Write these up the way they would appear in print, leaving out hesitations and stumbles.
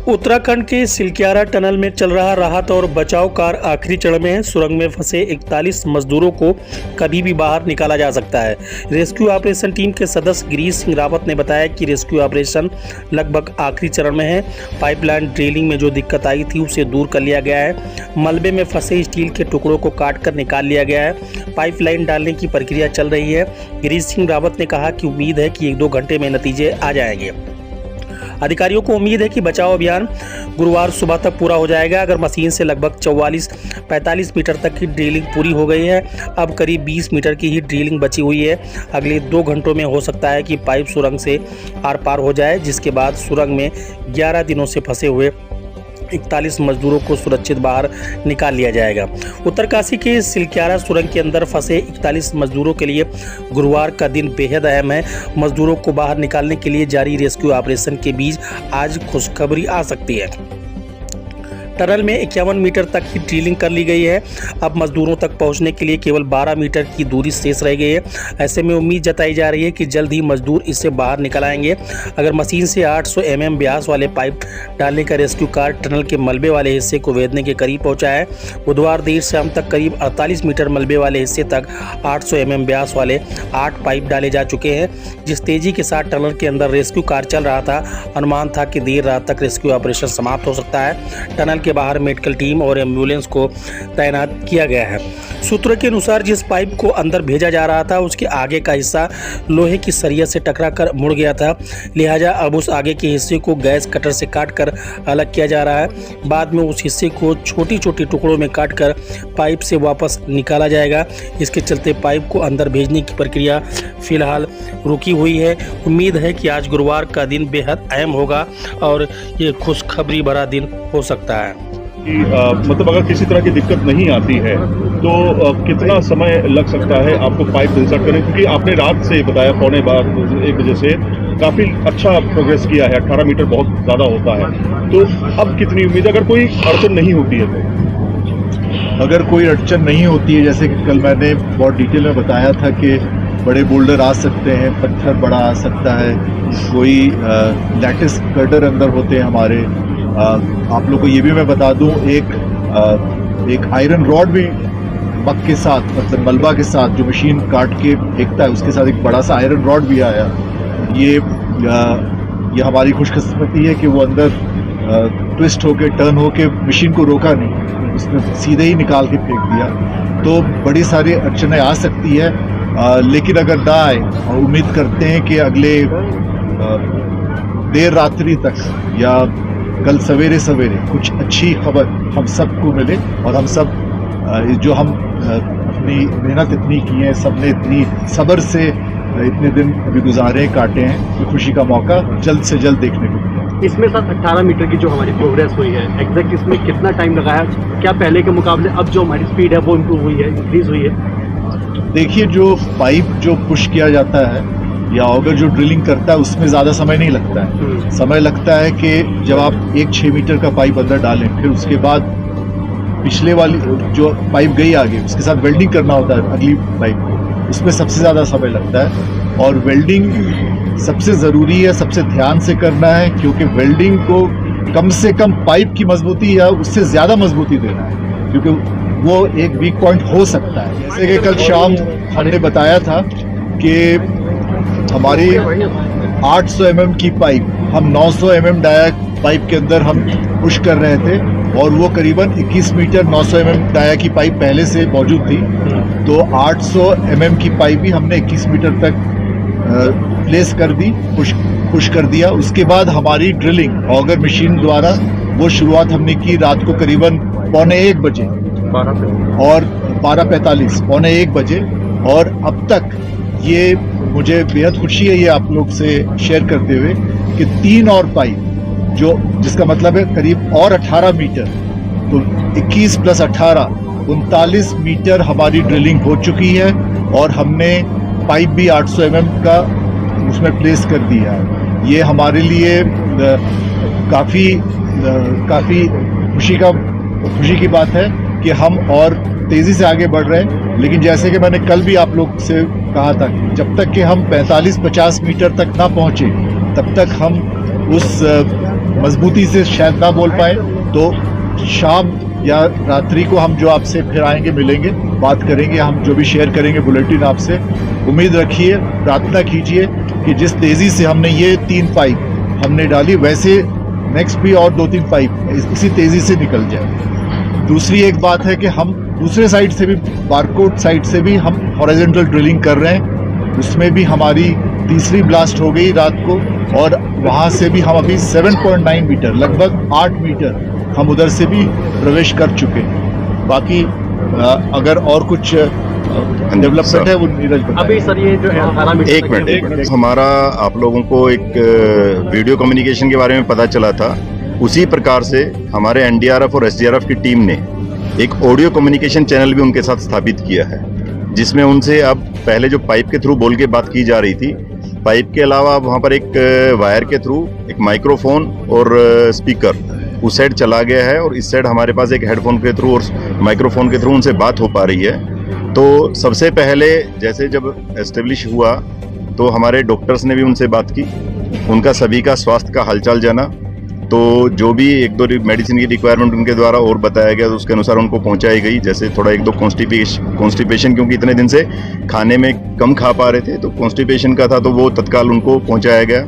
उत्तराखंड के सिलक्यारा टनल में चल रहा राहत और बचाव कार्य आखिरी चरण में है। सुरंग में फंसे 41 मजदूरों को कभी भी बाहर निकाला जा सकता है। रेस्क्यू ऑपरेशन टीम के सदस्य गिरीश सिंह रावत ने बताया कि रेस्क्यू ऑपरेशन लगभग आखिरी चरण में है। पाइपलाइन ड्रिलिंग में जो दिक्कत आई थी उसे दूर कर लिया गया है। मलबे में फंसे स्टील के टुकड़ों को काटकर निकाल लिया गया है। पाइपलाइन डालने की प्रक्रिया चल रही है। गिरीश सिंह रावत ने कहा कि उम्मीद है कि 1-2 घंटे में नतीजे आ जाएंगे। अधिकारियों को उम्मीद है कि बचाव अभियान गुरुवार सुबह तक पूरा हो जाएगा। अगर मशीन से लगभग 44-45 मीटर तक की ड्रिलिंग पूरी हो गई है, अब करीब 20 मीटर की ही ड्रिलिंग बची हुई है। अगले 2 घंटों में हो सकता है कि पाइप सुरंग से आर पार हो जाए, जिसके बाद सुरंग में 11 दिनों से फंसे हुए 41 मजदूरों को सुरक्षित बाहर निकाल लिया जाएगा। उत्तरकाशी के सिलक्यारा सुरंग के अंदर फंसे 41 मजदूरों के लिए गुरुवार का दिन बेहद अहम है। मजदूरों को बाहर निकालने के लिए जारी रेस्क्यू ऑपरेशन के बीच आज खुशखबरी आ सकती है। टनल में 51 मीटर तक की ड्रिलिंग कर ली गई है। अब मजदूरों तक पहुंचने के लिए केवल 12 मीटर की दूरी शेष रह गई है। ऐसे में उम्मीद जताई जा रही है कि जल्द ही मजदूर इससे बाहर निकल आएंगे। अगर मशीन से 800 mm व्यास वाले पाइप डालने का रेस्क्यू कार्य टनल के मलबे वाले हिस्से को वेदने के करीब पहुंचा है। बुधवार देर शाम तक करीब 48 मीटर मलबे वाले हिस्से तक 800 mm व्यास वाले 8 पाइप डाले जा चुके हैं। जिस तेजी के साथ टनल के अंदर रेस्क्यू कार्य चल रहा था, अनुमान था कि देर रात तक रेस्क्यू ऑपरेशन समाप्त हो सकता है। टनल के बाहर मेडिकल टीम और एम्बुलेंस को तैनात किया गया है। सूत्रों के अनुसार जिस पाइप को अंदर भेजा जा रहा था उसके आगे का हिस्सा लोहे की सरिया से टकराकर मुड़ गया था, लिहाजा अब उस आगे के हिस्से को गैस कटर से काटकर अलग किया जा रहा है। बाद में उस हिस्से को छोटी छोटी टुकड़ों में काटकर पाइप से वापस निकाला जाएगा। इसके चलते पाइप को अंदर भेजने की प्रक्रिया फिलहाल रुकी हुई है। उम्मीद है कि आज गुरुवार का दिन बेहद अहम होगा और ये खुशखबरी भरा दिन हो सकता है। मतलब अगर किसी तरह की दिक्कत नहीं आती है तो कितना समय लग सकता है आपको पाइप इंसर्ट करने, क्योंकि आपने रात से बताया 1 बजे से काफ़ी अच्छा प्रोग्रेस किया है। 18 मीटर बहुत ज़्यादा होता है, तो अब कितनी उम्मीद, अगर कोई अड़चन नहीं होती है तो? अगर कोई अड़चन नहीं होती है, जैसे कि कल मैंने बहुत डिटेल में बताया था कि बड़े बोल्डर आ सकते हैं, पत्थर बड़ा आ सकता है, कोई लैटिस गर्डर अंदर होते हैं हमारे। आप लोग को ये भी मैं बता दूं, एक आयरन रॉड भी मग के साथ, मतलब मलबा के साथ जो मशीन काट के फेंकता है उसके साथ एक बड़ा सा आयरन रॉड भी आया। ये हमारी खुशकिस्मती है कि वो अंदर ट्विस्ट होके टर्न होके मशीन को रोका नहीं, उसने सीधे ही निकाल के फेंक दिया। तो बड़ी सारी अड़चनें आ सकती है, लेकिन अगर ना आए, और उम्मीद करते हैं कि अगले देर रात्रि तक या कल सवेरे कुछ अच्छी खबर हम सबको मिले और हम सब जो हम अपनी मेहनत इतनी की है, सबने इतनी सब्र से इतने दिन अभी गुजारे काटे हैं, तो खुशी का मौका जल्द से जल्द देखने को मिला। इसमें सर 18 मीटर की जो हमारी प्रोग्रेस हुई है, एग्जैक्ट इसमें कितना टाइम लगा है? क्या पहले के मुकाबले अब जो हमारी स्पीड है वो इम्प्रूव हुई है, इंक्रीज हुई है? देखिए, जो पाइप जो पुश किया जाता है या अगर जो ड्रिलिंग करता है उसमें ज़्यादा समय नहीं लगता है। समय लगता है कि जब आप 6 मीटर का पाइप अंदर डालें, फिर उसके बाद पिछले वाली जो पाइप गई आगे उसके साथ वेल्डिंग करना होता है अगली पाइप को, उसमें सबसे ज़्यादा समय लगता है। और वेल्डिंग सबसे ज़रूरी है, सबसे ध्यान से करना है, क्योंकि वेल्डिंग को कम से कम पाइप की मजबूती या उससे ज़्यादा मजबूती देना है, क्योंकि वो एक वीक पॉइंट हो सकता है। जैसे कि कल शाम हमने बताया था कि हमारी 800 mm की पाइप हम 900 mm डाया पाइप के अंदर हम पुश कर रहे थे, और वो करीबन 21 मीटर 900 mm डाया की पाइप पहले से मौजूद थी। तो 800 mm की पाइप भी हमने 21 मीटर तक प्लेस कर दी, पुश कर दिया। उसके बाद हमारी ड्रिलिंग ऑगर मशीन द्वारा वो शुरुआत हमने की रात को करीबन 1:45 बजे और 12:45 1:45 बजे, और अब तक ये मुझे बेहद खुशी है ये आप लोग से शेयर करते हुए कि 3 और पाइप जिसका मतलब है करीब और 18 मीटर, तो 21 + 18 39 मीटर हमारी ड्रिलिंग हो चुकी है, और हमने पाइप भी 800 mm का उसमें प्लेस कर दिया है। ये हमारे लिए काफ़ी खुशी की बात है कि हम और तेज़ी से आगे बढ़ रहे हैं। लेकिन जैसे कि मैंने कल भी आप लोग से कहा था, जब तक कि हम 45-50 मीटर तक ना पहुँचे तब तक हम उस मजबूती से शायद ना बोल पाए, तो शाम या रात्रि को हम जो आपसे फिर आएंगे, मिलेंगे, बात करेंगे, हम जो भी शेयर करेंगे बुलेटिन आपसे। उम्मीद रखिए, प्रार्थना कीजिए कि जिस तेजी से हमने ये 3 पाइप हमने डाली, वैसे नेक्स्ट भी और 2-3 पाइप इसी तेजी से निकल जाए। दूसरी एक बात है कि हम दूसरे साइड से भी, बारकोट साइड से भी हम हॉरिजॉन्टल ड्रिलिंग कर रहे हैं। उसमें भी हमारी तीसरी ब्लास्ट हो गई रात को, और वहाँ से भी हम अभी 7.9 मीटर, लगभग 8 मीटर हम उधर से भी प्रवेश कर चुके हैं। बाकी अगर और कुछ डेवलपमेंट है वो नीरज बताएं। अभी सर ये जो 18 मीटर एक मिनट हमारा आप लोगों को एक वीडियो कम्युनिकेशन के बारे में पता चला था, उसी प्रकार से हमारे एनडीआरएफ और एसडीआरएफ की टीम ने एक ऑडियो कम्युनिकेशन चैनल भी उनके साथ स्थापित किया है, जिसमें उनसे अब पहले जो पाइप के थ्रू बोल के बात की जा रही थी, पाइप के अलावा वहाँ पर एक वायर के थ्रू एक माइक्रोफोन और स्पीकर उस साइड चला गया है, और इस साइड हमारे पास एक हेडफोन के थ्रू और माइक्रोफोन के थ्रू उनसे बात हो पा रही है। तो सबसे पहले जैसे जब एस्टेब्लिश हुआ तो हमारे डॉक्टर्स ने भी उनसे बात की, उनका सभी का स्वास्थ्य का हालचाल जाना, तो जो भी 1-2 मेडिसिन की रिक्वायरमेंट उनके द्वारा और बताया गया तो उसके अनुसार उनको पहुंचाई गई। जैसे थोड़ा 1-2 कॉन्स्टिपेशन क्योंकि इतने दिन से खाने में कम खा पा रहे थे, तो कॉन्स्टिपेशन का था, तो वो तत्काल उनको पहुंचाया गया।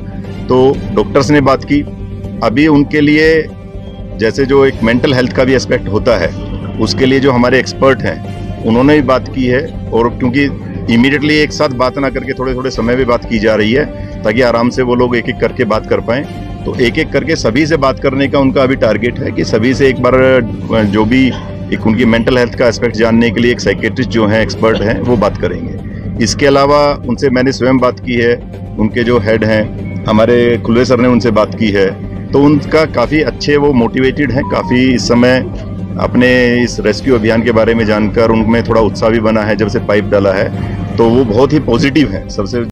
तो डॉक्टर्स ने बात की। अभी उनके लिए जैसे जो एक मेंटल हेल्थ का भी एस्पेक्ट होता है, उसके लिए जो हमारे एक्सपर्ट हैं उन्होंने भी बात की है, और क्योंकि इमीडिएटली एक साथ बात ना करके थोड़े थोड़े समय में बात की जा रही है, ताकि आराम से वो लोग एक एक करके बात कर पाएँ। तो एक एक करके सभी से बात करने का उनका अभी टारगेट है कि सभी से एक बार जो भी एक उनकी मेंटल हेल्थ का एस्पेक्ट जानने के लिए एक साइकेट्रिस्ट जो हैं, एक्सपर्ट हैं, वो बात करेंगे। इसके अलावा उनसे मैंने स्वयं बात की है, उनके जो हेड हैं हमारे खुले सर ने उनसे बात की है, तो उनका काफ़ी अच्छे वो मोटिवेटेड हैं, काफ़ी इस समय अपने इस रेस्क्यू अभियान के बारे में जानकर उनमें थोड़ा उत्साह भी बना है जब से पाइप डाला है, तो वो बहुत ही पॉजिटिव है। सबसे